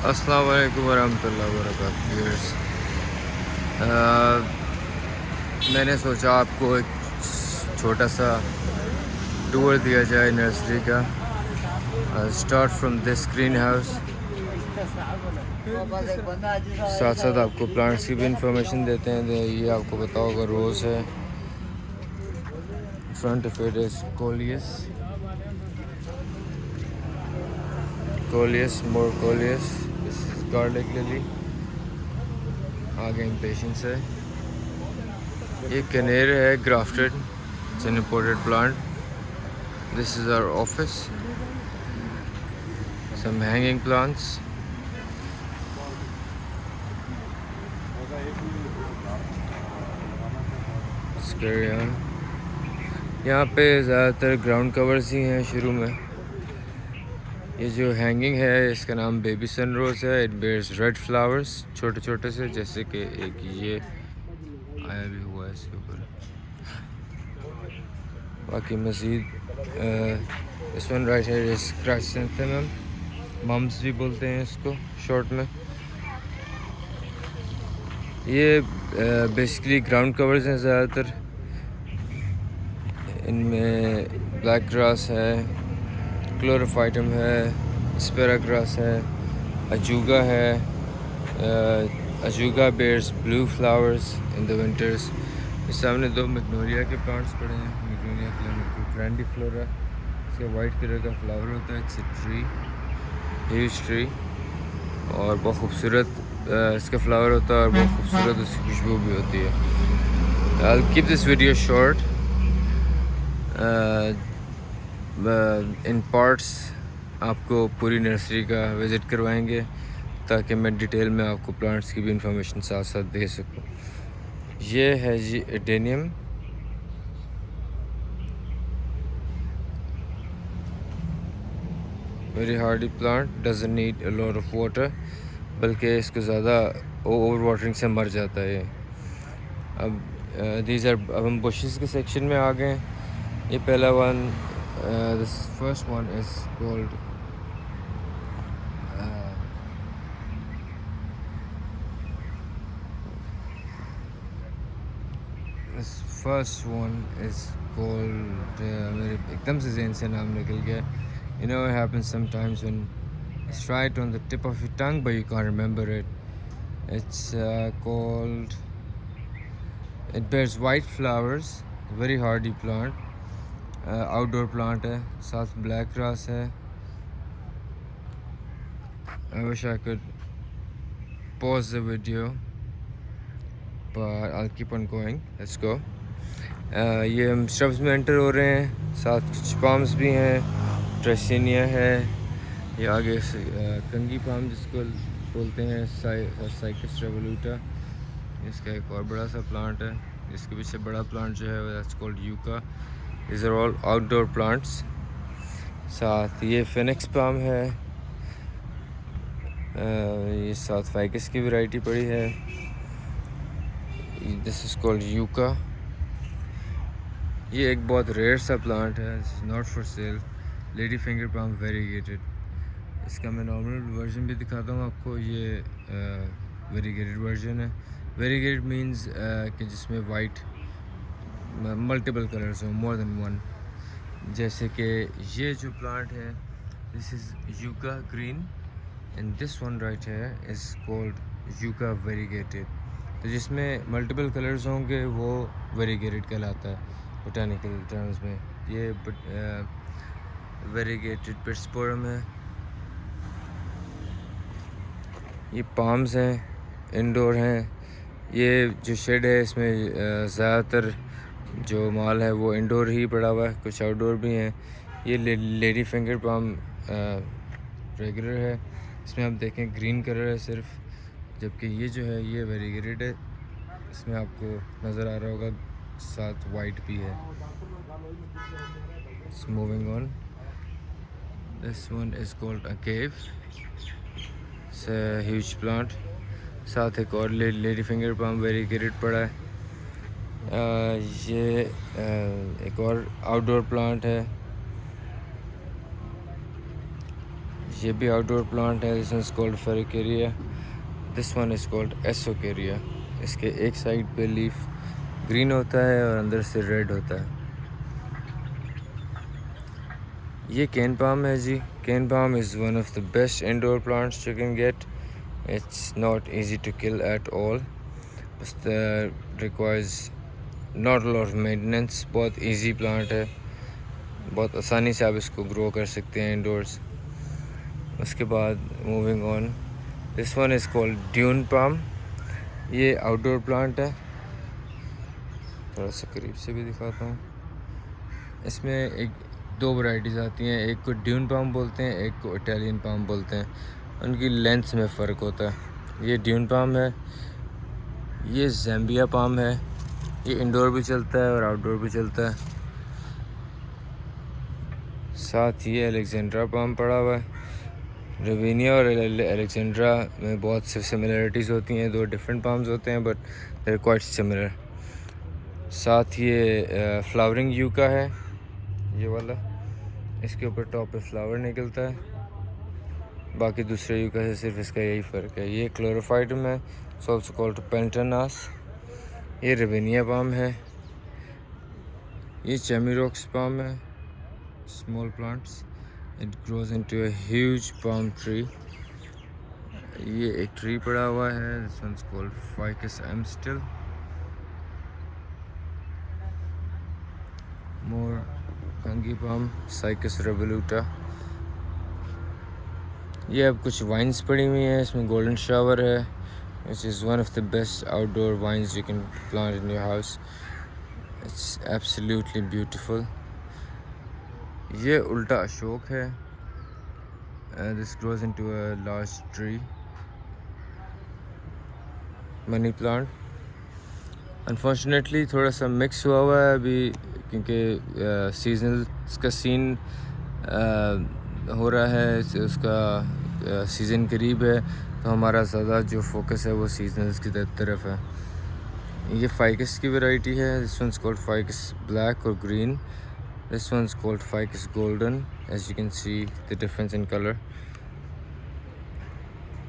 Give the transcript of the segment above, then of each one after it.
अस्सलाम वालेकुम वरहमतुल्लाहि वबरकातुहू। मैंने सोचा आपको एक छोटा सा टूर दिया जाए नर्सरी का। Start from this green house, साथ साथ आपको प्लांट्स की भी इंफॉर्मेशन देते हैं। ये आपको पता होगा रोज़ है, front of it is coleus, more coleus, this is garlic lily, आगे इम्पेशंस है। ये कनेर है, grafted, it's an imported plant. This is our office, some hanging plants. यहाँ पे ज़्यादातर ग्राउंड कवर्स ही हैं शुरू में। ये जो हैंगिंग है इसका नाम बेबी सन रोज़ है। इट बेयर्स रेड फ्लावर्स, छोटे छोटे से, जैसे कि एक ये आया भी हुआ है इसके ऊपर। बाकी मज़ीद इस वन राइट है इस क्राइसेंथेमम, मम्स भी बोलते हैं इसको शॉर्ट में। ये बेसिकली ग्राउंड कवर्स हैं ज़्यादातर। इनमें ब्लैक ग्रास है, क्लोरोफाइटम है, स्पेराग्रास है, अजूगा है। Ajuga bears blue flowers in the winters. इस सामने दो मैग्नोलिया के प्लांट्स पड़े हैं। मैग्नोलिया ग्रैंडिफ्लोरा, इसका वाइट कलर का फ्लावर होता है। It's a tree, huge tree, और बहुत खूबसूरत इसका फ्लावर होता है और बहुत खूबसूरत उसकी खुशबू भी होती है। I'll keep this video short. In parts आपको पूरी नर्सरी का विज़िट करवाएंगे ताकि मैं डिटेल में आपको प्लांट्स की भी इंफॉर्मेशन साथ साथ दे सकूं। ये है जी adenium, very hardy plant, doesn't need a lot of water, बल्कि इसको ज़्यादा ओवर वाटरिंग से मर जाता है। अब अब हम बुशेस के सेक्शन में आ गए हैं। ये पहला one, this first one is called मेरे एकदम से ज़हन से नाम निकल गया। You know, it happens sometimes when it's right on the tip of your tongue but you can't remember it. It's called, it bears white flowers, very hardy plant, outdoor plant है, साथ black grass है। I wish I could pause the video but I'll keep on going. Let's go. ये हम shrubs में enter हो रहे हैं, साथ कुछ पाम्स भी हैं, ट्रेसिनिया है, ये आगे से कंगी पाम जिसको बोलते हैं, साइकस रेवोल्यूटा, इसका एक और बड़ा सा प्लांट है। जिसके पीछे बड़ा प्लांट जो है that's called yucca. This are all outdoor plants. साथ ये फिनिक्स पाम है, ये साथ फाइकस की वैरायटी पड़ी है। This is called yucca. ये एक बहुत रेयर सा प्लांट है, this is not for sale, lady finger palm variegated. इसका मैं नॉर्मल वर्जन भी दिखाता हूँ आपको। ये वेरीगेटेड वर्जन है। वेरीगेटेड मींस कि जिसमें वाइट मल्टीपल कलर्स हो, मोर देन वन। जैसे कि ये जो प्लांट है, this is yucca green and this one right है इज़ कॉल्ड यूका वेरीगेटेड। तो जिसमें मल्टीपल कलर्स होंगे वो वेरीगेटेड कहलाता है बोटानिकल टर्म्स में। ये वेरीगेटेड पिट्सपोरम है। ये पाम्स हैं, इंडोर हैं। ये जो शेड है इसमें ज़्यादातर जो माल है वो इंडोर ही पड़ा हुआ है, कुछ आउटडोर भी हैं। ये लेडी फिंगर पाम रेगुलर है, इसमें आप देखें ग्रीन कलर है सिर्फ, जबकि ये जो है ये वेरीगेटेड है। इसमें आपको नज़र आ रहा होगा साथ वाइट भी है। Moving on, this one is called a cave, it's a huge plant. साथ एक और लेडी फिंगर पाम वेरीगेटेड पड़ा है। ये एक और आउटडोर प्लांट है। ये भी आउटडोर प्लांट है. दिस वन इज कॉल्ड फेरिकेरिया. This one is called araucaria. इसके एक साइड पे लीफ ग्रीन होता है और अंदर से रेड होता है. ये केन पाम है जी. Cane palm is one of the best indoor plants you can get. It's not easy to kill at all. बस requires not a lot of maintenance. बहुत इजी प्लांट है. बहुत आसानी से आप इसको ग्रो कर सकते हैं इंडोर्स. उसके बाद moving on, this one is called dune palm. ये आउटडोर प्लांट है. थोड़ा सा करीब से भी दिखाता हूँ. इसमें दो वैरायटीज़ आती हैं. एक को ड्यून पाम बोलते हैं, एक को इटालियन पाम बोलते हैं. उनकी लेंथ में फ़र्क होता है. ये ड्यून पाम है. ये ज़ैम्बिया पाम है. ये इंडोर भी चलता है और आउटडोर भी चलता है. साथ ही अलेक्जेंड्रा पाम पड़ा हुआ है. रवीनिया और अलेक्जेंड्रा में बहुत से सिमिलरिटीज़ होती हैं. दो डिफरेंट पाम्स होते हैं but they are quite similar. साथ ये फ्लावरिंग यूका है, ये वाला. इसके ऊपर टॉप पे फ्लावर निकलता है. बाकी दूसरे यूका से सिर्फ इसका यही फ़र्क है. ये क्लोरोफाइटम है. इट्स ऑल्सो कॉल्ड पेंटानास. ये रवीनिया पाम है. ये चेमीरोक्स पाम है. Small plants. It grows into a huge palm tree. ये एक ट्री पड़ा हुआ है. This one is called ficus amstel. मोर कंगी पाम, साइकस रेवोल्यूटा. ये अब कुछ वाइन्स पड़ी हुई हैं. इसमें गोल्डन शावर है, which is one of the best outdoor vines you can plant in your house. It's absolutely beautiful. ये उल्टा अशोक है. This grows into a large tree. Money plant unfortunately थोड़ा सा मिक्स हुआ हुआ है अभी, क्योंकि सीजनल का सीन हो रहा है. उसका सीज़न करीब है, तो हमारा ज़्यादा जो फोकस है वो सीजनल्स की तरफ है. ये फाइकस की वैरायटी है. This one is called ficus black और green. This one is called ficus golden. As you can see the difference in colour.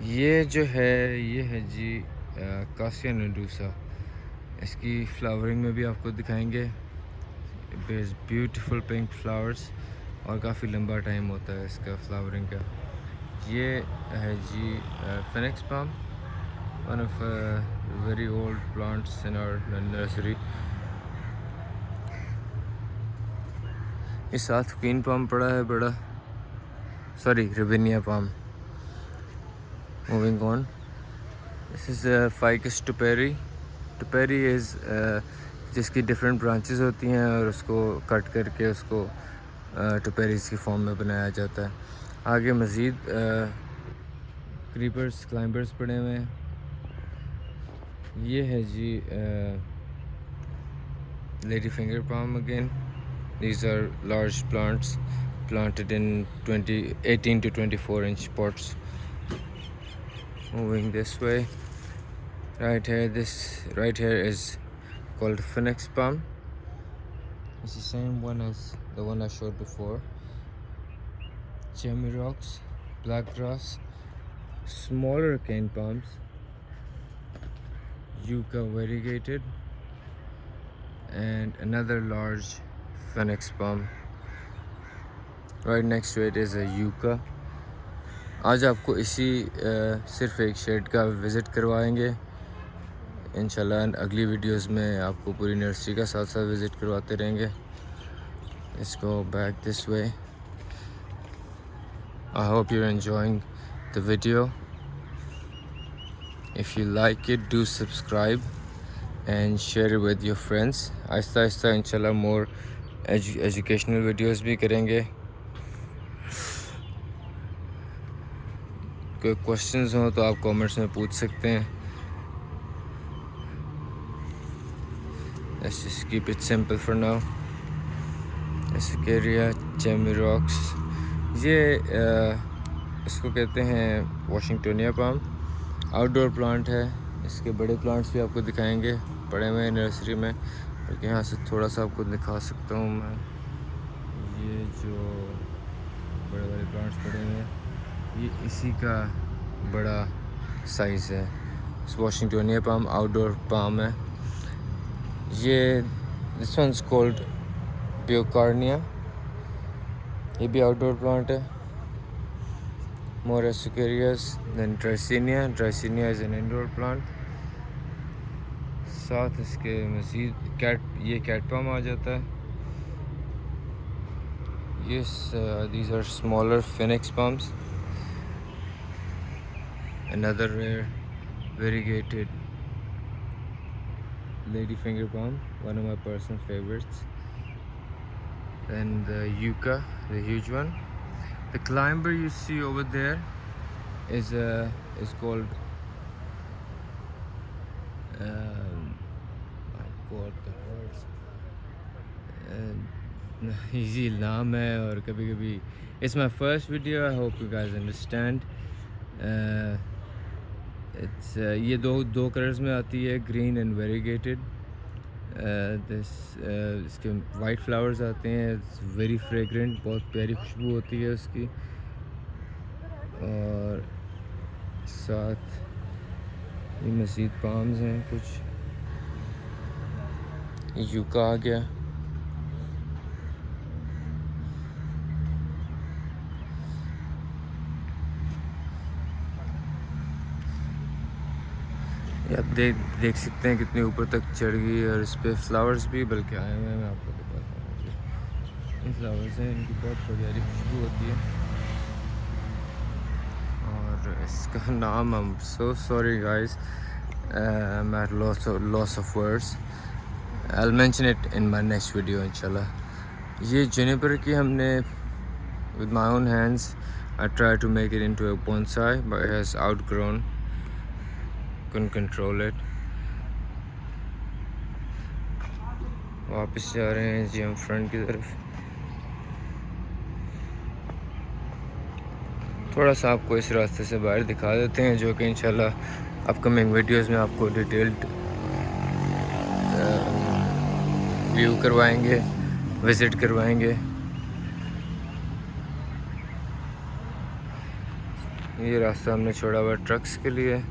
ये जो है ये है जी कासिया नडूसा. इसकी फ्लावरिंग में भी आपको दिखाएंगे. बेस ब्यूटीफुल पिंक फ्लावर्स और काफ़ी लंबा टाइम होता है इसका फ्लावरिंग का. ये है जी phoenix palm, one of very old plants in our nursery. इस साथ क्वीन पाम पड़ा है बड़ा. Sorry, ravenea palm. Moving on, this is ficus टुपेरी. टुपेरी इज़ जिसकी डिफरेंट ब्रांचेस होती हैं और उसको कट करके उसको टुपेरीज़ की फॉर्म में बनाया जाता है. आगे मज़ीद क्रीपर्स क्लाइंबर्स पड़े हुए हैं. ये है जी lady finger palm again. These are large plants planted in 18 to 24 inch pots. Moving this way, right here is called phoenix palm. It's the same one as the one I showed before. Cherry rocks, black grass, smaller cane palms, yucca variegated, and another large phoenix palm. Right next to it is a yucca. आज आपको इसी सिर्फ एक shade का visit करवाएंगे इंशाल्लाह. अगली videos में आपको पूरी नर्सरी का साथ साथ विज़िट करवाते रहेंगे. Let's go back this way. I hope you're enjoying the video. If you like it, do subscribe and share it with your friends. Aahista Aahista इंशाल्लाह more एजुकेशनल वीडियोस भी करेंगे. कोई क्वेश्चंस हो तो आप कमेंट्स में पूछ सकते हैं. Let's just keep it simple for now. एस्केरिया चेमिरॉक्स. ये इसको कहते हैं वाशिंगटोनिया पाम. आउटडोर प्लांट है. इसके बड़े प्लांट्स भी आपको दिखाएंगे पड़े हुए हैं नर्सरी में. और यहाँ से थोड़ा सा आपको दिखा सकता हूँ मैं. ये जो बड़े बड़े प्लांट्स पड़े हुए हैं ये इसी का बड़ा साइज़ है। वाशिंगटोनिया पाम आउटडोर पाम है ये। This one is called beaucarnea, ये भी आउटडोर प्लांट है। मोर सुकेरियस, then dracaena is an indoor plant. साथ इसके मज़ीद ये कैट पाम आ जाता है। Yes, these are smaller phoenix palms. Another rare variegated ladyfinger palm, one of my personal favorites. Then the yucca, the huge one. The climber you see over there is called I got the words. Easy नाम है और कभी कभी it's my first video. I hope you guys understand. It's ये दो colours में आती है, ग्रीन एंड वेरीगेटेड। इसके वाइट फ्लावर्स आते हैं। इट्स वेरी फ्रेगरेंट, बहुत प्यारी खुशबू होती है उसकी। और साथ ये मज़ीद पाम्स हैं कुछ। यूका आ गया। आप देख सकते हैं कितने ऊपर तक चढ़ गई और इस पर फ्लावर्स भी बल्कि आए हुए हैं। मैं आपको दिखाता हूँ, ये फ्लावर्स हैं, इनकी बहुत प्यारी खुशबू होती है। और इसका नाम I am so sorry guys, I am at loss of words. I will mention it in my next video इंशाल्लाह। ये जुनिपर की हमने with my own hands I try to make it into a bonsai but it has outgrown, couldn't control it। वापस जा रहे हैं जी हम front की तरफ। थोड़ा सा आपको इस रास्ते से बाहर दिखा देते हैं, जो कि इंशाल्लाह अपकमिंग वीडियोस में आपको डिटेल्ड व्यू करवाएंगे, विज़िट करवाएंगे। ये रास्ता हमने छोड़ा हुआ ट्रक्स के लिए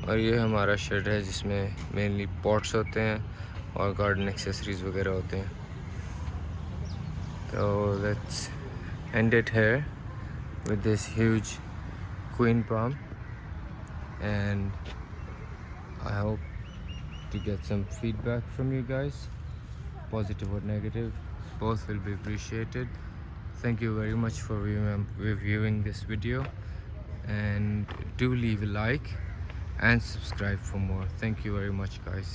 और ये हमारा शेड है जिसमें मेनली पॉट्स होते हैं और गार्डन एक्सेसरीज वगैरह होते हैं। तो let's end it here with this huge queen palm and I hope to get some feedback from you guys, positive or negative, both will be appreciated. Thank you very much for viewing this video, and do leave a like and subscribe for more. Thank you very much guys.